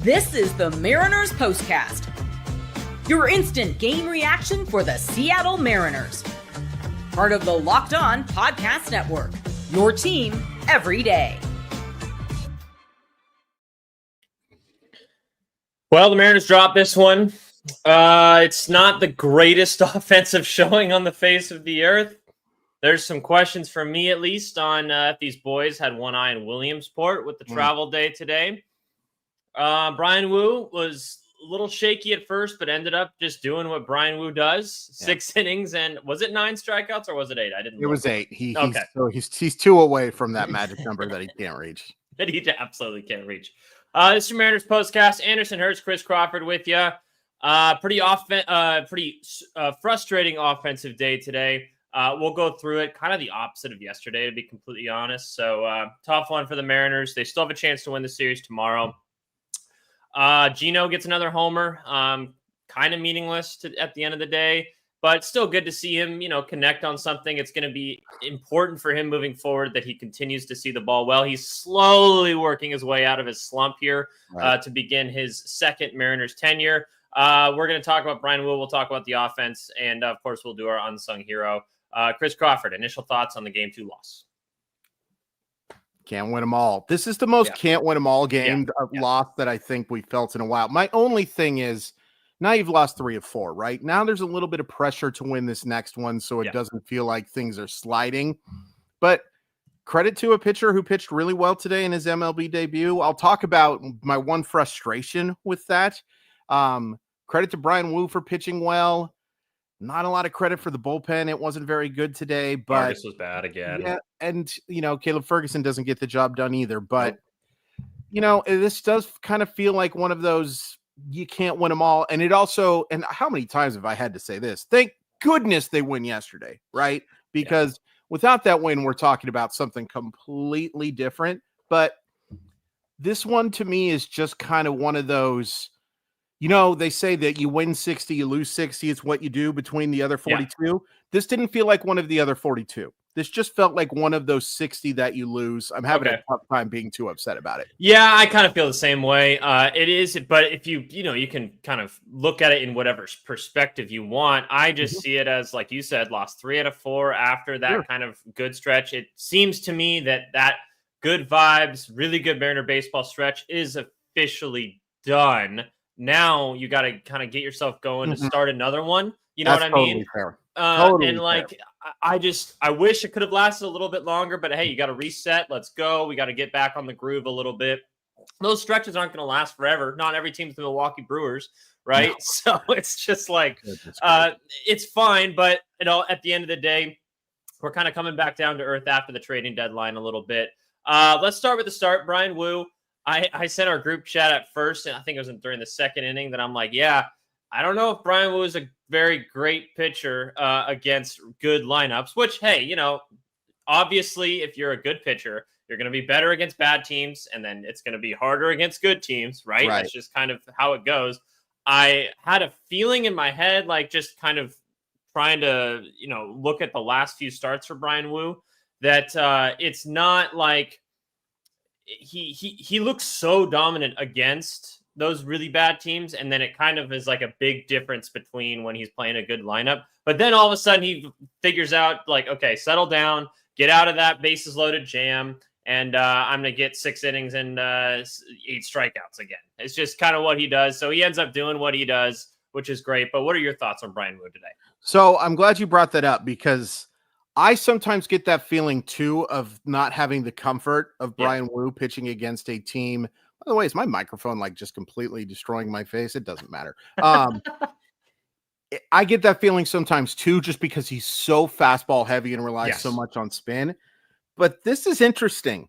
This is the Mariners POSTCAST, your instant game reaction for the Seattle Mariners. Part of the Locked On Podcast Network, your team every day. Well, the Mariners dropped this one. It's not the greatest offensive showing on the face of the earth. There's some questions from me, at least, on if these boys had one eye in Williamsport with the travel day today. Bryan Woo was a little shaky at first, but ended up just doing what Bryan Woo does. 6 innings, and was it 9 strikeouts or was it 8? I didn't. It was 8. He's 2 away from that magic number that he can't reach. That he absolutely can't reach. This is your Mariners POSTCAST. Anderson Hertz, Chris Crawford with you. Pretty frustrating offensive day today. We'll go through it. Kind of the opposite of yesterday, to be completely honest. So tough one for the Mariners. They still have a chance to win the series tomorrow. Gino gets another homer. Kind of meaningless at the end of the day, but still good to see him, connect on something. It's going to be important for him moving forward that he continues to see the ball well. He's slowly working his way out of his slump here to begin his second Mariners tenure. We're going to talk about Bryan Woo. We'll talk about the offense. And, of course, we'll do our unsung hero. Chris Crawford, initial thoughts on the Game 2 loss. Can't win them all. This is the most can't win them all game loss that I think we felt in a while. My only thing is now you've lost 3 of 4, right? Now there's a little bit of pressure to win this next one so it doesn't feel like things are sliding. But credit to a pitcher who pitched really well today in his MLB debut. I'll talk about my one frustration with that. Credit to Bryan Woo for pitching well. Not a lot of credit for the bullpen. It wasn't very good today, but Vargas was bad again. Yeah, and Caleb Ferguson doesn't get the job done either. But this does kind of feel like one of those you can't win them all. And it also, and how many times have I had to say this? Thank goodness they win yesterday, right? Because without that win, we're talking about something completely different. But this one to me is just kind of one of those. They say that you win 60, you lose 60. It's what you do between the other 42. Yeah. This didn't feel like one of the other 42. This just felt like one of those 60 that you lose. I'm having a tough time being too upset about it. Yeah, I kind of feel the same way. It is, but if you can kind of look at it in whatever perspective you want. I just see it as, like you said, lost 3 out of 4 after that kind of good stretch. It seems to me that good vibes, really good Mariner baseball stretch is officially done. Now you got to kind of get yourself going to start another one. You know what I mean? Fair. And like, I wish it could have lasted a little bit longer, but hey, you got to reset. Let's go. We got to get back on the groove a little bit. Those stretches aren't going to last forever. Not every team's the Milwaukee Brewers, right? No. So it's just like, it's fine. But, at the end of the day, we're kind of coming back down to earth after the trading deadline a little bit. Let's start with the start. Bryan Woo. I sent our group chat at first, and I think it was during the second inning that I'm like, I don't know if Bryan Woo is a very great pitcher against good lineups, which, hey, obviously if you're a good pitcher, you're going to be better against bad teams, and then it's going to be harder against good teams, right? That's just kind of how it goes. I had a feeling in my head, like just kind of trying to, look at the last few starts for Bryan Woo, that it's not like he looks so dominant against those really bad teams, and then it kind of is like a big difference between when he's playing a good lineup. But then all of a sudden he figures out, like, okay, settle down, get out of that bases loaded jam, and I'm going to get 6 innings and 8 strikeouts again. It's just kind of what he does. So he ends up doing what he does, which is great. But what are your thoughts on Bryan Woo today? So I'm glad you brought that up, because I sometimes get that feeling too of not having the comfort of Bryan Woo pitching against a team. By the way, is my microphone like just completely destroying my face? It doesn't matter. I get that feeling sometimes too, just because he's so fastball heavy and relies so much on spin. But this is interesting.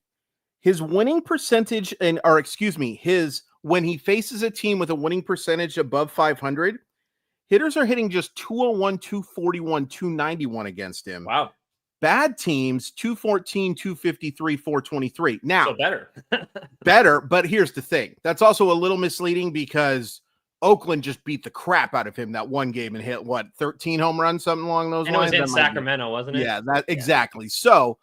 His winning percentage when he faces a team with a winning percentage above 500, hitters are hitting just 201, 241, 291 against him. Wow. Bad teams, 214, 253, 423. Now, so better, but here's the thing. That's also a little misleading because Oakland just beat the crap out of him that one game and hit, 13 home runs, something along those lines? It was in Sacramento, wasn't it? Yeah, exactly. So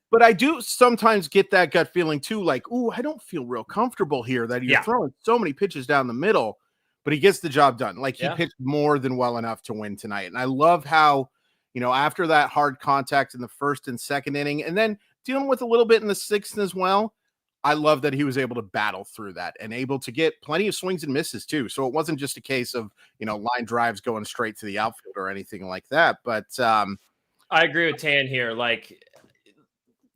But I do sometimes get that gut feeling too, like, ooh, I don't feel real comfortable here that you're throwing so many pitches down the middle, but he gets the job done. Like he pitched more than well enough to win tonight. And I love how, after that hard contact in the first and second inning, and then dealing with a little bit in the sixth as well, I love that he was able to battle through that and able to get plenty of swings and misses too. So it wasn't just a case of, line drives going straight to the outfield or anything like that. But I agree with Tan here. Like,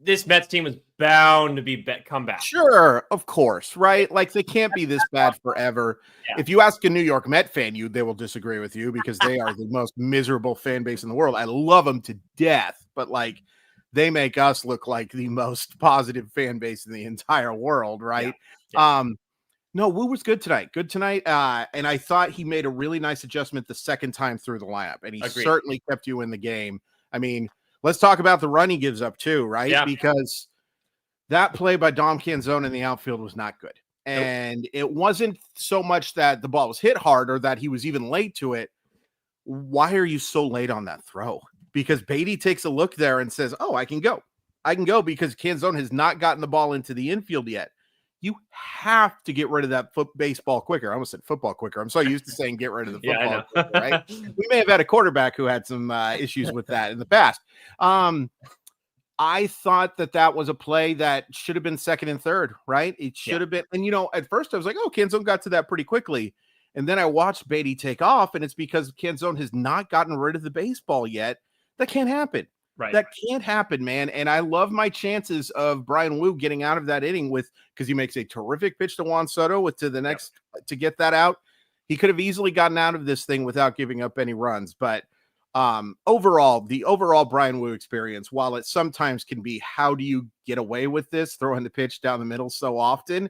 this Mets team was bound to come back. Sure, of course, right? Like they can't be this bad forever. Yeah. If you ask a New York Met fan, they will disagree with you because they are the most miserable fan base in the world. I love them to death, but like they make us look like the most positive fan base in the entire world, right? Yeah. No, Woo was good tonight. And I thought he made a really nice adjustment the second time through the lineup, and he certainly kept you in the game. I mean, let's talk about the run he gives up too, right? Yeah. Because that play by Dom Canzone in the outfield was not good. And it wasn't so much that the ball was hit hard or that he was even late to it. Why are you so late on that throw? Because Beatty takes a look there and says, oh, I can go because Canzone has not gotten the ball into the infield yet. You have to get rid of that baseball quicker. I almost said football quicker. I'm so used to saying get rid of the football quicker, right? We may have had a quarterback who had some issues with that in the past. I thought that was a play that should have been second and third, right? It should have been. And, at first I was like, oh, Canzone got to that pretty quickly. And then I watched Beatty take off, and it's because Canzone has not gotten rid of the baseball yet. That can't happen. Right. That can't happen, man. And I love my chances of Bryan Woo getting out of that inning because he makes a terrific pitch to Juan Soto to get that out. He could have easily gotten out of this thing without giving up any runs. But the overall Bryan Woo experience, while it sometimes can be, how do you get away with this, throwing the pitch down the middle so often,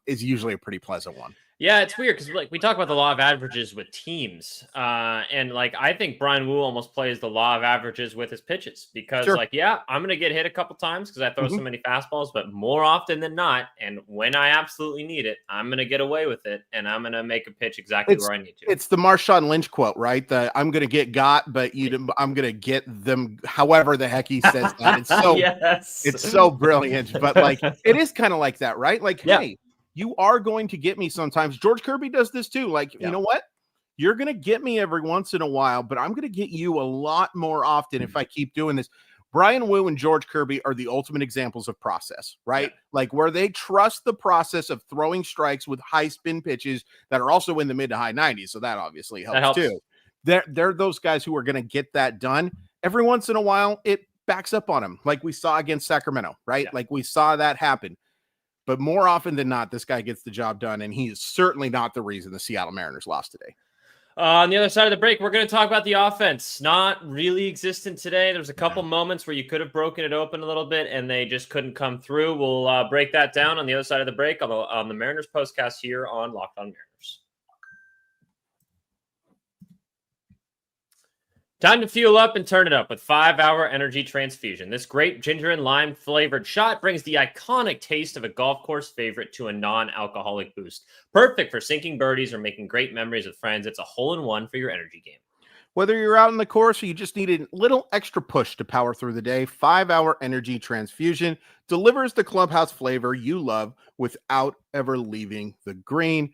is usually a pretty pleasant one. Yeah, it's weird because we talk about the law of averages with teams, and I think Bryan Woo almost plays the law of averages with his pitches because I'm going to get hit a couple times because I throw so many fastballs, but more often than not, and when I absolutely need it, I'm going to get away with it and I'm going to make a pitch exactly where I need to. It's the Marshawn Lynch quote, right? I'm going to get but I'm going to get them. However the heck he says that, it's so it's so brilliant. But it is kind of like that, right? Like, hey. You are going to get me sometimes. George Kirby does this too. You know what? You're going to get me every once in a while, but I'm going to get you a lot more often if I keep doing this. Bryan Woo and George Kirby are the ultimate examples of process, right? Yeah. Where they trust the process of throwing strikes with high spin pitches that are also in the mid to high 90s. So that obviously helps too. They're those guys who are going to get that done. Every once in a while, it backs up on them, like we saw against Sacramento, right? Yeah. We saw that happen. But more often than not, this guy gets the job done, and he is certainly not the reason the Seattle Mariners lost today. On the other side of the break, we're going to talk about the offense. Not really existent today. There's a couple moments where you could have broken it open a little bit, and they just couldn't come through. We'll break that down on the other side of the break on the Mariners postcast here on Locked On Mariners. Time to fuel up and turn it up with 5-Hour Energy Transfusion. This great ginger and lime flavored shot brings the iconic taste of a golf course favorite to a non-alcoholic boost. Perfect for sinking birdies or making great memories with friends. It's a hole-in-one for your energy game. Whether you're out on the course or you just need a little extra push to power through the day, 5-Hour Energy Transfusion delivers the clubhouse flavor you love without ever leaving the green.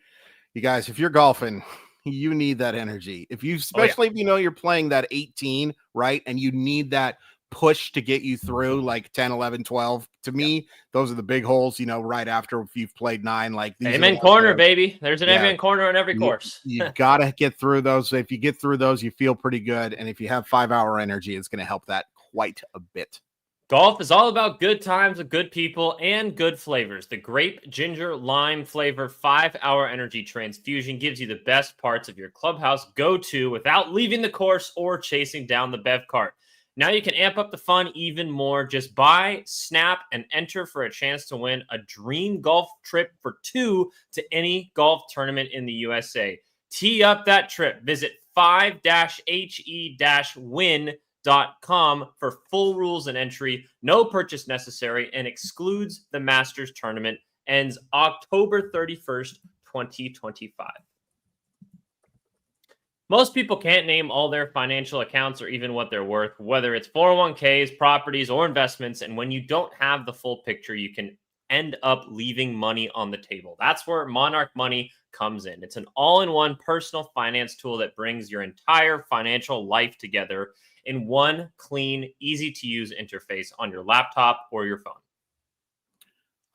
You guys, if you're golfing, you need that energy. Especially if you're playing that 18, right? And you need that push to get you through 10, 11, 12. To me, those are the big holes, right after if you've played 9. These amen corner, baby. There's an amen corner on every course. You've got to get through those. If you get through those, you feel pretty good. And if you have 5-Hour Energy, it's going to help that quite a bit. Golf is all about good times with good people and good flavors. The grape, ginger, lime flavor 5-Hour Energy Transfusion gives you the best parts of your clubhouse go-to without leaving the course or chasing down the bev cart. Now you can amp up the fun even more. Just buy, snap, and enter for a chance to win a dream golf trip for 2 to any golf tournament in the USA. Tee up that trip. Visit 5-he-win.com for full rules and entry. No purchase necessary and excludes the Masters tournament. Ends October 31st, 2025. Most people can't name all their financial accounts or even what they're worth, whether it's 401ks, properties, or investments. And when you don't have the full picture, you can end up leaving money on the table. That's where Monarch Money comes in. It's an all-in-one personal finance tool that brings your entire financial life together in one clean, easy-to-use interface on your laptop or your phone.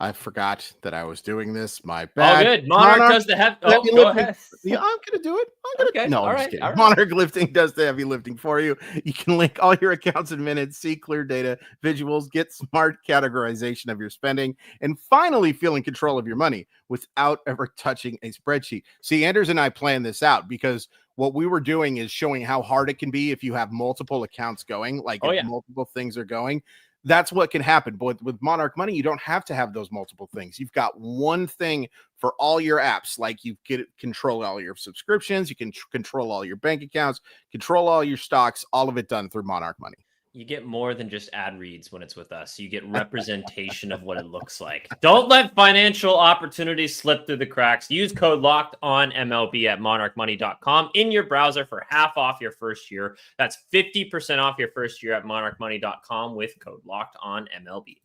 I forgot that I was doing this. My bad. Oh, good. Monarch does the heavy. Oh, go lifting. ahead. Yeah, I'm gonna do it. Okay. No, All I'm right. just kidding. All right. Monarch Lifting does the heavy lifting for you. You can link all your accounts in minutes, see clear data, visuals, get smart categorization of your spending, and finally feel in control of your money without ever touching a spreadsheet. See, Anders and I planned this out because what we were doing is showing how hard it can be if you have multiple accounts going, like if multiple things are going. That's what can happen. But with Monarch Money, you don't have to have those multiple things. You've got one thing for all your apps. Like you get control all your subscriptions. You can control all your bank accounts, control all your stocks, all of it done through Monarch Money. You get more than just ad reads when it's with us. You get representation of what it looks like. Don't let financial opportunities slip through the cracks. Use code LOCKEDONMLB at monarchmoney.com in your browser for half off your first year. That's 50% off your first year at monarchmoney.com with code LOCKEDONMLB.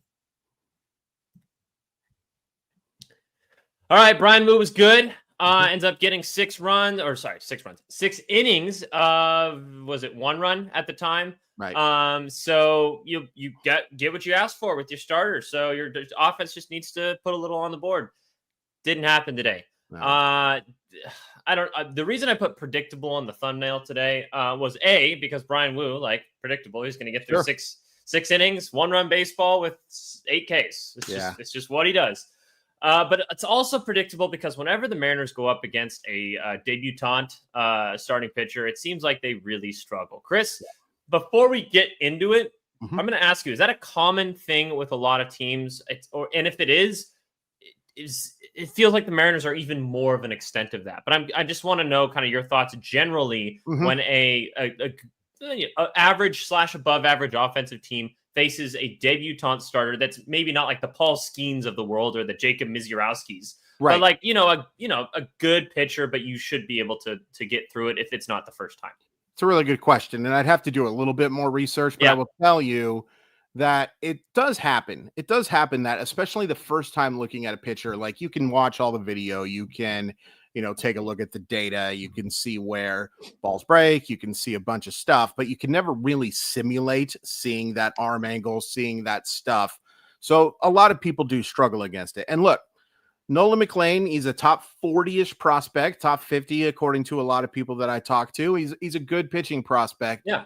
All right, Bryan Woo was good. Ends up getting 6 innings of, was it 1 run at the time? Right. So you get what you asked for with your starter. So your offense just needs to put a little on the board. Didn't happen today. No. The reason I put predictable on the thumbnail today was because Bryan Woo, like predictable, he's going to get through six innings, 1 run baseball with 8 Ks. It's just what he does. But it's also predictable because whenever the Mariners go up against a debutante starting pitcher, it seems like they really struggle. Chris, before we get into it, I'm going to ask you, is that a common thing with a lot of teams? And if it is, it feels like the Mariners are even more of an extent of that. But I just want to know kind of your thoughts generally when a average / above average offensive team faces a debutante starter that's maybe not like the Paul Skeens of the world or the Jacob Misiorowskis, but like, a good pitcher, but you should be able to get through it if it's not the first time. It's a really good question, and I'd have to do a little bit more research, but I will tell you that it does happen. It does happen that, especially the first time looking at a pitcher, like you can watch all the video, you can, take a look at the data, you can see where balls break, you can see a bunch of stuff, but you can never really simulate seeing that arm angle, seeing that stuff. So a lot of people do struggle against it. And look, Nolan McLean, he's a top 40-ish prospect, top 50, according to a lot of people that I talk to. He's a good pitching prospect. Yeah.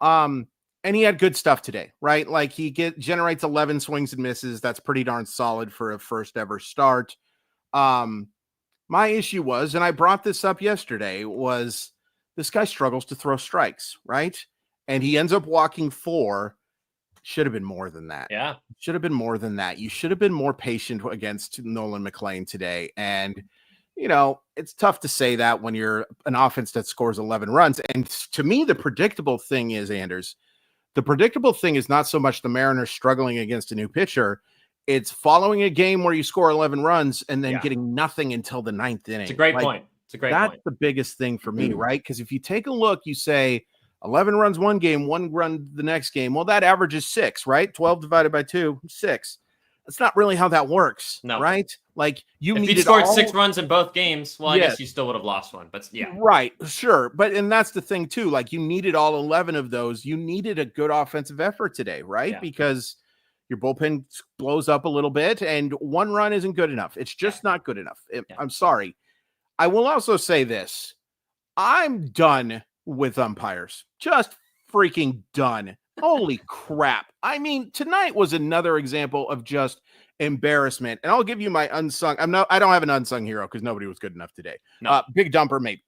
And he had good stuff today, right? Like he generates 11 swings and misses. That's pretty darn solid for a first ever start. My issue was, and I brought this up yesterday, was this guy struggles to throw strikes, right? And he ends up walking 4. Should have been more than that. Yeah. Should have been more than that. You should have been more patient against Nolan McLean today. And, it's tough to say that when you're an offense that scores 11 runs. And to me, the predictable thing is, Anders, the predictable thing is not so much the Mariners struggling against a new pitcher. It's following a game where you score 11 runs and then getting nothing until the 9th inning. It's a great point. That's the biggest thing for me, right? Because if you take a look, you say 11 runs one game, 1 run the next game. Well, that averages 6, right? 12 divided by 2, 6. That's not really how that works, right? Like if you scored 6 runs in both games, well, I guess you still would have lost one, but right, sure. And that's the thing too. Like you needed all 11 of those. You needed a good offensive effort today, right? Yeah. Because your bullpen blows up a little bit, and 1 run isn't good enough. It's just not good enough. I'm sorry. I will also say this: I'm done with umpires. Just freaking done. Holy crap. I mean, tonight was another example of just embarrassment. And I'll give you my unsung. I don't have an unsung hero because nobody was good enough today. No. Big Dumper, maybe.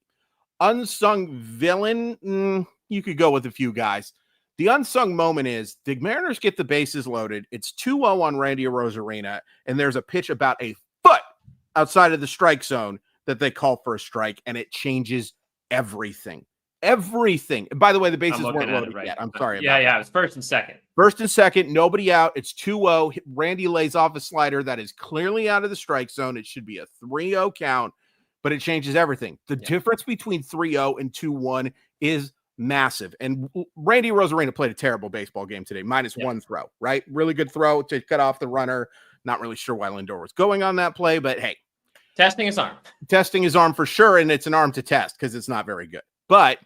Unsung villain, you could go with a few guys. The unsung moment is the Mariners get the bases loaded. It's 2-0 on Randy Arozarena, and there's a pitch about a foot outside of the strike zone that they call for a strike, and it changes everything. Everything. And by the way, the bases weren't loaded yet. I'm sorry. Yeah. It was first and second. First and second, nobody out. It's 2-0. Randy lays off a slider that is clearly out of the strike zone. It should be a 3-0 count. but it changes everything. The difference between 3-0 and 2-1 is massive. And Randy Rosarena played a terrible baseball game today, minus one throw, right? Really good throw to cut off the runner. Not really sure why Lindor was going on that play, but hey. Testing his arm. Testing his arm for sure, and it's an arm to test because it's not very good. But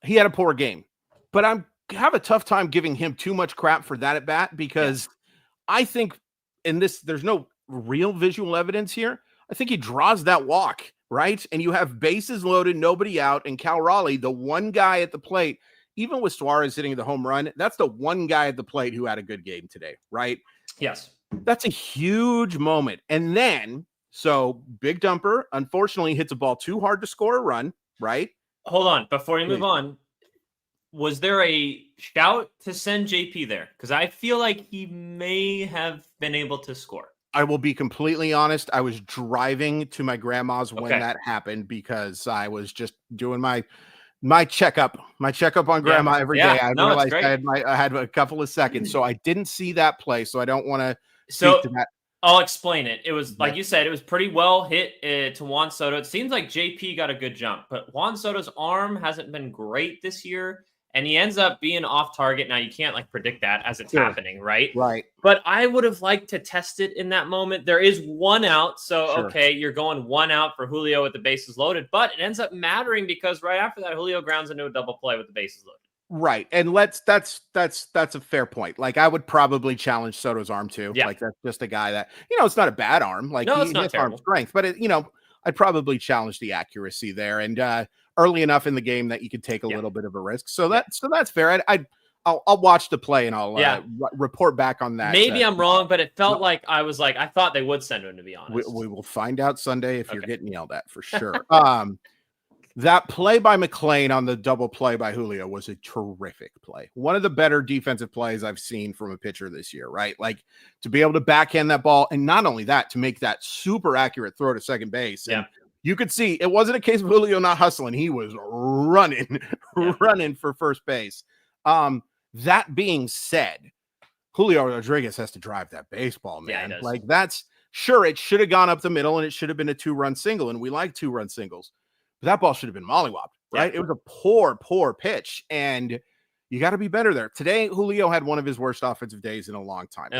he had a poor game. But I have a tough time giving him too much crap for that at bat because I think in this, there's no real visual evidence here. I think he draws that walk, right? And you have bases loaded, nobody out, and Cal Raleigh, the one guy at the plate, even with Suarez hitting the home run, that's the one guy at the plate who had a good game today, right? Yes. That's a huge moment. And then, so Big Dumper, unfortunately, hits a ball too hard to score a run, right? Hold on. Before you move on, was there a shout to send JP there? Because I feel like he may have been able to score. I will be completely honest. I was driving to my grandma's when that happened because I was just doing my checkup on grandma every day. I realized I had a couple of seconds, so I didn't see that play. So I don't want to speak to that. I'll explain it. It was like you said, it was pretty well hit to Juan Soto. It seems like JP got a good jump, but Juan Soto's arm hasn't been great this year. And he ends up being off target. Now you can't predict that as it's happening, right? Right. But I would have liked to test it in that moment. There is one out. So, okay, you're going one out for Julio with the bases loaded, but it ends up mattering because right after that, Julio grounds into a double play with the bases loaded. Right. And that's a fair point. I would probably challenge Soto's arm too. Yeah. That's just a guy that, it's not a bad arm. No, it's not terrible. Arm strength, but I'd probably challenge the accuracy there. And, early enough in the game that you could take a little bit of a risk. So that's fair. I'll watch the play and I'll report back on that. Maybe I'm wrong, but it felt like I thought they would send him, to be honest. We will find out Sunday if you're getting yelled at for sure. That play by McLean on the double play by Julio was a terrific play. One of the better defensive plays I've seen from a pitcher this year, right? To be able to backhand that ball. And not only that, to make that super accurate throw to second base. And you could see it wasn't a case of Julio not hustling. He was running for first base. That being said, Julio Rodriguez has to drive that baseball, man. Yeah, he does. That's sure it should have gone up the middle and it should have been a 2-run single. And we like 2-run singles, but that ball should have been mollywopped, right? It was a poor pitch. And you got to be better there. Today, Julio had one of his worst offensive days in a long time.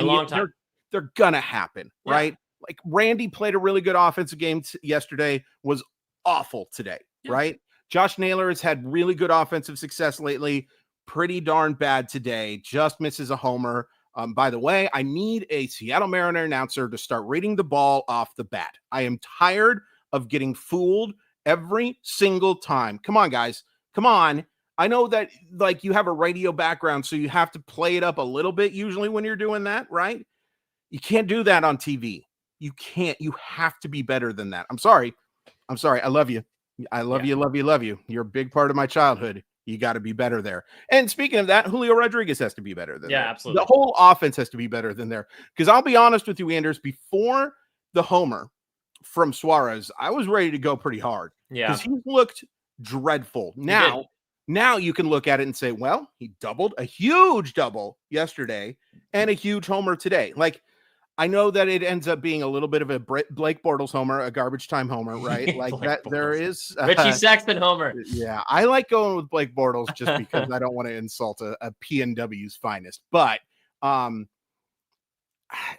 They're going to happen, right? Randy played a really good offensive game yesterday, was awful today, right? Josh Naylor has had really good offensive success lately, pretty darn bad today, just misses a homer. By the way, I need a Seattle Mariner announcer to start reading the ball off the bat. I am tired of getting fooled every single time. Come on, guys. Come on. I know that you have a radio background, so you have to play it up a little bit usually when you're doing that, right? You can't do that on TV. You can't. You have to be better than that. I'm sorry. I love you. I love you. You're a big part of my childhood. You got to be better there. And speaking of that, Julio Rodriguez has to be better than there. Absolutely. The whole offense has to be better than there. Because I'll be honest with you, Anders, before the homer from Suarez, I was ready to go pretty hard. Yeah. Because he looked dreadful. Now you can look at it and say, well, he doubled a huge double yesterday and a huge homer today. I know that it ends up being a little bit of a Blake Bortles homer, a garbage time homer, right? That there is Richie Sexton homer. Yeah, I like going with Blake Bortles just because I don't want to insult a PNW's finest. But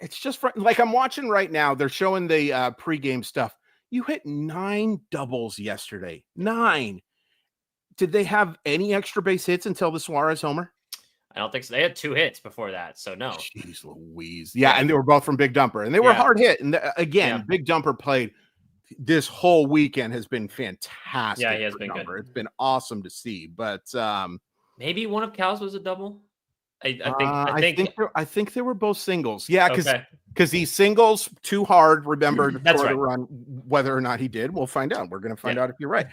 it's just I'm watching right now. They're showing the pregame stuff. You hit 9 doubles yesterday. 9. Did they have any extra base hits until the Suarez homer? I don't think so. They had 2 hits before that, so no. Jeez Louise. Yeah, and they were both from Big Dumper, and they were hard hit. And Big Dumper played this whole weekend has been fantastic. Yeah, he has been good. It's been awesome to see. But maybe one of Cal's was a double. I think they were both singles. Yeah, because he singles too hard. Remember That's right. The run. Whether or not he did, we'll find out. We're going to find out if you're right.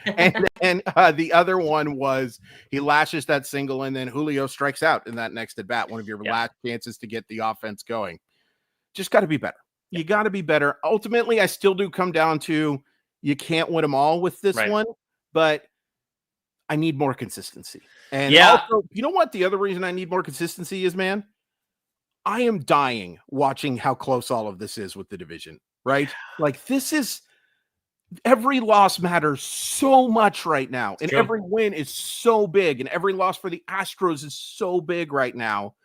And the other one was he lashes that single, and then Julio strikes out in that next at bat. One of your last chances to get the offense going. Just got to be better. You got to be better. Ultimately, I still do come down to you can't win them all with this one, but I need more consistency. And also, you know what? The other reason I need more consistency is, man, I am dying watching how close all of this is with the division, right? This is every loss matters so much right now, and True. every win is so big, and every loss for the Astros is so big right now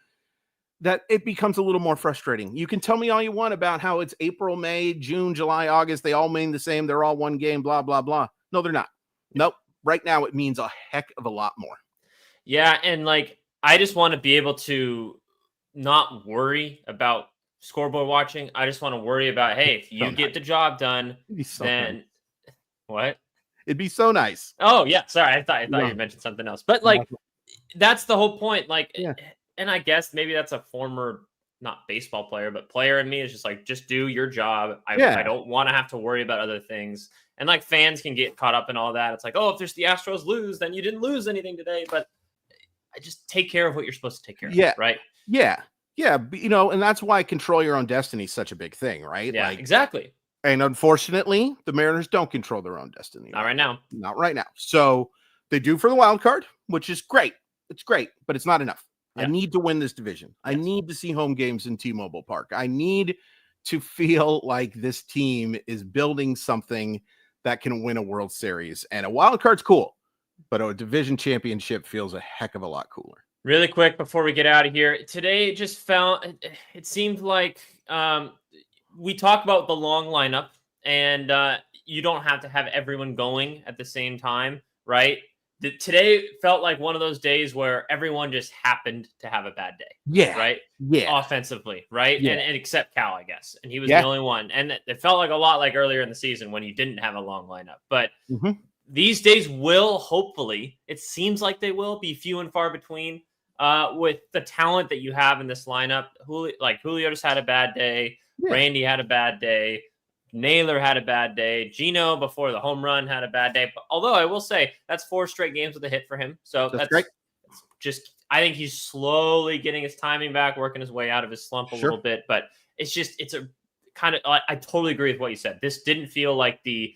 that it becomes a little more frustrating. You can tell me all you want about how it's April, May, June, July, August. They all mean the same. They're all one game, blah, blah, blah. No, they're not. Nope. Right now, it means a heck of a lot more. Yeah, and like I just want to be able to not worry about scoreboard watching. I just want to worry about, hey, if you get the job done, then what? It'd be so nice. Oh yeah, sorry, I thought you mentioned something else, but like that's the whole point. Like, and I guess maybe that's a former not baseball player, but player in me is just like, just do your job. I don't want to have to worry about other things. And like fans can get caught up in all that. It's like, oh, if there's the Astros lose, then you didn't lose anything today. But I just take care of what you're supposed to take care of. Right. Yeah. Yeah. You know, and that's why control your own destiny is such a big thing, right? Yeah, exactly. And unfortunately, the Mariners don't control their own destiny. Not right now. Not right now. So they do for the wild card, which is great. It's great, but it's not enough. Yeah. I need to win this division. Yes. I need to see home games in T-Mobile Park. I need to feel like this team is building something that can win a World Series. And a wild card's cool, but a division championship feels a heck of a lot cooler. Really quick before we get out of here, today it seemed like we talk about the long lineup, and you don't have to have everyone going at the same time, right? Today felt like one of those days where everyone just happened to have a bad day. Yeah. Right? Yeah. Offensively, right? Yeah. And except Cal, I guess. And he was the only one. And it felt like a lot like earlier in the season when you didn't have a long lineup. But these days will, hopefully, it seems like they will be few and far between with the talent that you have in this lineup. Julio just had a bad day. Yeah. Randy had a bad day. Naylor had a bad day. Gino, before the home run, had a bad day. But although I will say that's 4 straight games with a hit for him. So that's great. I think he's slowly getting his timing back, working his way out of his slump a little bit. But it's a kind of, I totally agree with what you said. This didn't feel like the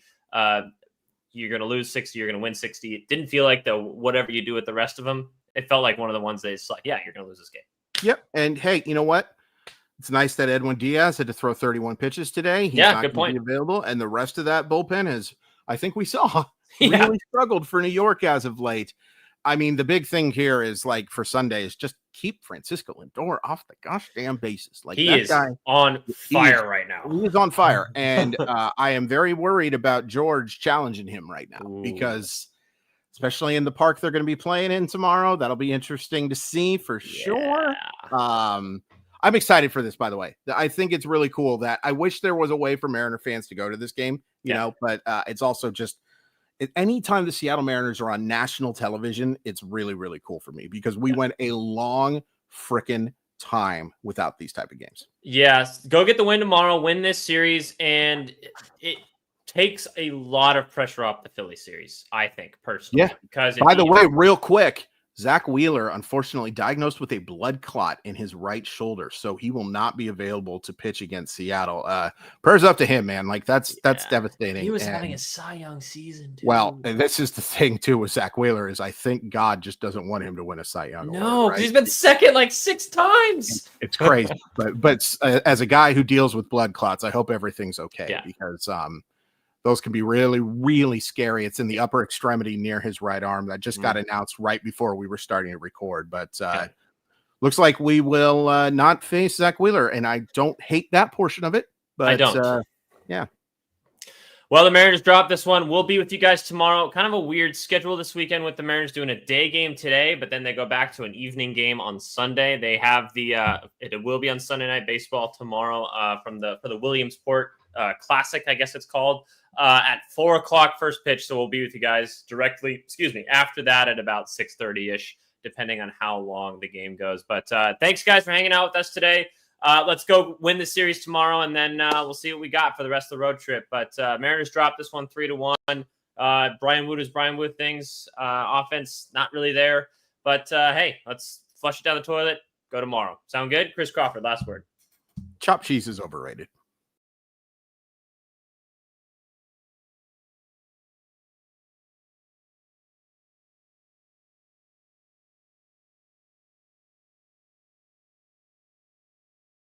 you're going to lose 60, you're going to win 60. It didn't feel like the whatever you do with the rest of them. It felt like one of the ones that it's like, yeah, you're going to lose this game. Yep. And hey, you know what? It's nice that Edwin Diaz had to throw 31 pitches today. He's not good point. Available, and the rest of that bullpen is, I think we saw, really struggled for New York as of late. I mean, the big thing here is like for Sunday is just keep Francisco Lindor off the gosh damn bases. Like he is on fire right now. He is on fire, and I am very worried about George challenging him right now because, especially in the park they're going to be playing in tomorrow, that'll be interesting to see for sure. I'm excited for this, by the way. I think it's really cool that I wish there was a way for Mariner fans to go to this game, you know, but it's also just anytime the Seattle Mariners are on national television, it's really, really cool for me because we went a long freaking time without these type of games. Yes. Go get the win tomorrow, win this series. And it takes a lot of pressure off the Philly series, I think, personally. Yeah. Because by the way, real quick, Zach Wheeler, unfortunately, diagnosed with a blood clot in his right shoulder, so he will not be available to pitch against Seattle. Prayers up to him, man. Like that's devastating. He was having a Cy Young season, too. Well, and this is the thing too with Zach Wheeler is I think God just doesn't want him to win a Cy Young. No, because he's been second like 6 times. It's crazy, but as a guy who deals with blood clots, I hope everything's okay because those can be really, really scary. It's in the upper extremity near his right arm. That just got announced right before we were starting to record. But looks like we will not face Zach Wheeler, and I don't hate that portion of it. But I don't. Well, the Mariners dropped this one. We'll be with you guys tomorrow. Kind of a weird schedule this weekend with the Mariners doing a day game today, but then they go back to an evening game on Sunday. They have it will be on Sunday Night Baseball tomorrow for the Williamsport Classic, I guess it's called, at 4:00 first pitch. So we'll be with you guys after that at about 6:30-ish, depending on how long the game goes. But thanks, guys, for hanging out with us today. Let's go win the series tomorrow, and then we'll see what we got for the rest of the road trip. But Mariners dropped this one 3-1. Bryan Woo does Bryan Woo things. Offense not really there. But hey, let's flush it down the toilet. Go tomorrow. Sound good? Chris Crawford, last word. Chopped cheese is overrated.